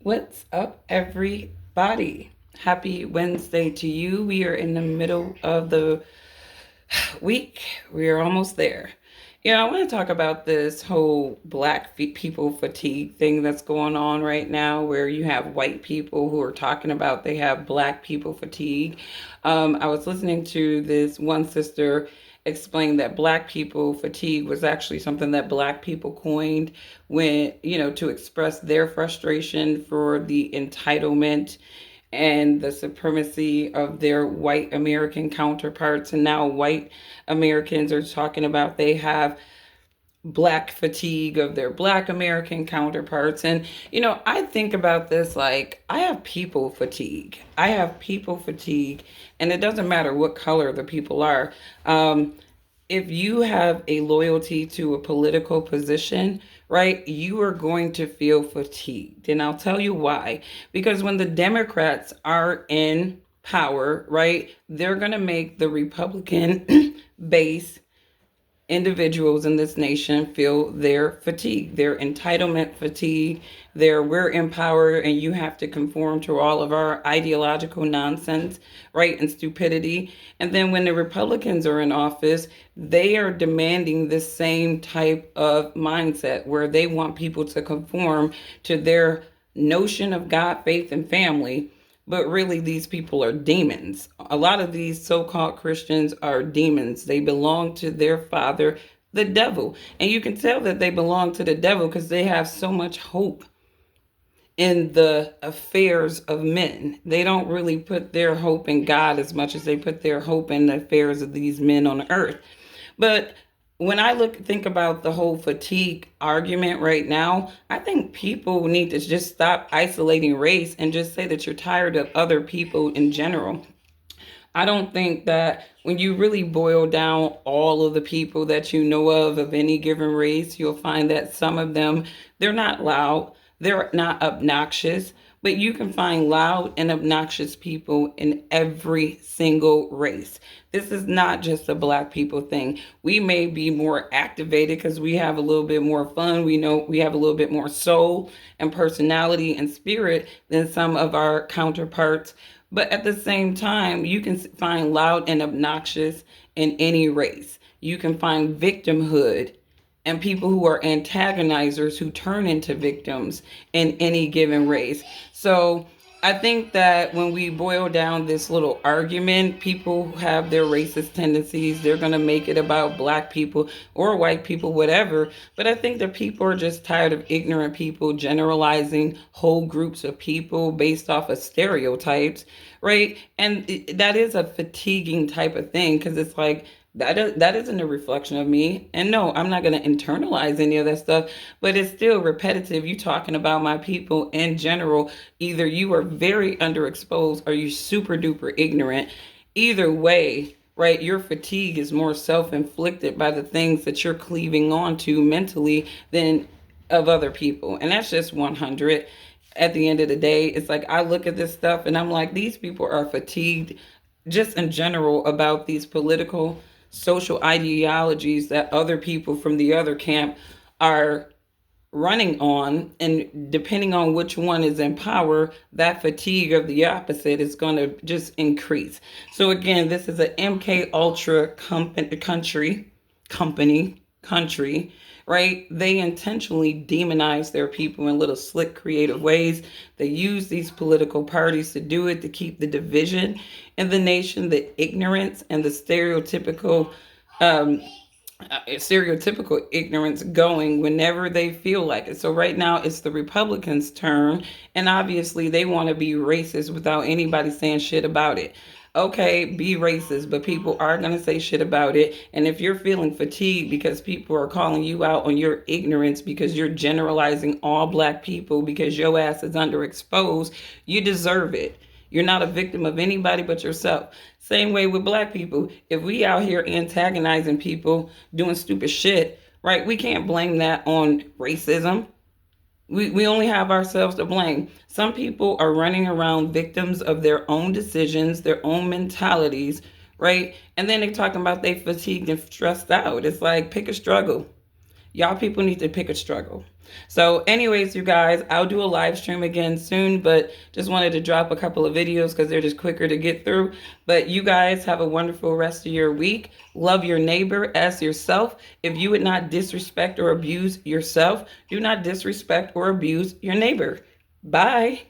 What's up, everybody? Happy Wednesday to you. We are in the middle of the week. We are almost there. I want to talk about this whole people fatigue thing that's going on right now, where you have white people who are talking about they have black people fatigue. I was listening to this one sister explain that black people fatigue was actually something that black people coined when, to express their frustration for the entitlement and the supremacy of their white American counterparts. And now white Americans are talking about they have black fatigue of their black American counterparts. And, I think about this like I have people fatigue. I have people fatigue, and it doesn't matter what color the people are. If you have a loyalty to a political position, right, you are going to feel fatigued. And I'll tell you why. Because when the Democrats are in power, right, they're going to make the Republican base individuals in this nation feel their fatigue, their entitlement fatigue, their we're in power and you have to conform to all of our ideological nonsense, right, and stupidity. And then when the Republicans are in office, they are demanding the same type of mindset where they want people to conform to their notion of God, faith, and family, but really these people are demons. A lot of these so-called Christians are demons. They belong to their father, the devil. And you can tell that they belong to the devil because they have so much hope in the affairs of men. They don't really put their hope in God as much as they put their hope in the affairs of these men on earth. But when I think about the whole fatigue argument right now, I think people need to just stop isolating race and just say that you're tired of other people in general. I don't think that when you really boil down all of the people that you know of any given race, you'll find that some of them, they're not loud, they're not obnoxious, but you can find loud and obnoxious people in every single race. This is not just a black people thing. We may be more activated because we have a little bit more fun. We know we have a little bit more soul and personality and spirit than some of our counterparts. But at the same time, you can find loud and obnoxious in any race. You can find victimhood and people who are antagonizers who turn into victims in any given race. So I think that when we boil down this little argument, people who have their racist tendencies. They're going to make it about black people or white people, whatever. But I think that people are just tired of ignorant people generalizing whole groups of people based off of stereotypes, right? And that is a fatiguing type of thing because it's like, that isn't a reflection of me. And no, I'm not going to internalize any of that stuff, but it's still repetitive. You talking about my people in general. Either you are very underexposed or you super duper ignorant. Either way, right, your fatigue is more self-inflicted by the things that you're cleaving onto mentally than of other people. And that's just 100. At the end of the day, it's like I look at this stuff and I'm like, these people are fatigued just in general about these political social ideologies that other people from the other camp are running on, and depending on which one is in power, that fatigue of the opposite is going to just increase. So again, this is an MK Ultra country, right? They intentionally demonize their people in little slick creative ways. They use these political parties to do it, to keep the division in the nation, the ignorance and the um, stereotypical ignorance going whenever they feel like it. So right now it's the Republicans' turn, and obviously they want to be racist without anybody saying shit about it. Okay, be racist, but people are going to say shit about it. And if you're feeling fatigued because people are calling you out on your ignorance because you're generalizing all black people because your ass is underexposed, you deserve it. You're not a victim of anybody but yourself. Same way with black people. If we out here antagonizing people, doing stupid shit, right, we can't blame that on racism. We only have ourselves to blame. Some people are running around victims of their own decisions, their own mentalities, right? And then they're talking about they fatigued and stressed out. It's like, pick a struggle. Y'all people need to pick a struggle. So, anyways, you guys, I'll do a live stream again soon, but just wanted to drop a couple of videos because they're just quicker to get through. But you guys have a wonderful rest of your week. Love your neighbor as yourself. If you would not disrespect or abuse yourself, do not disrespect or abuse your neighbor. Bye.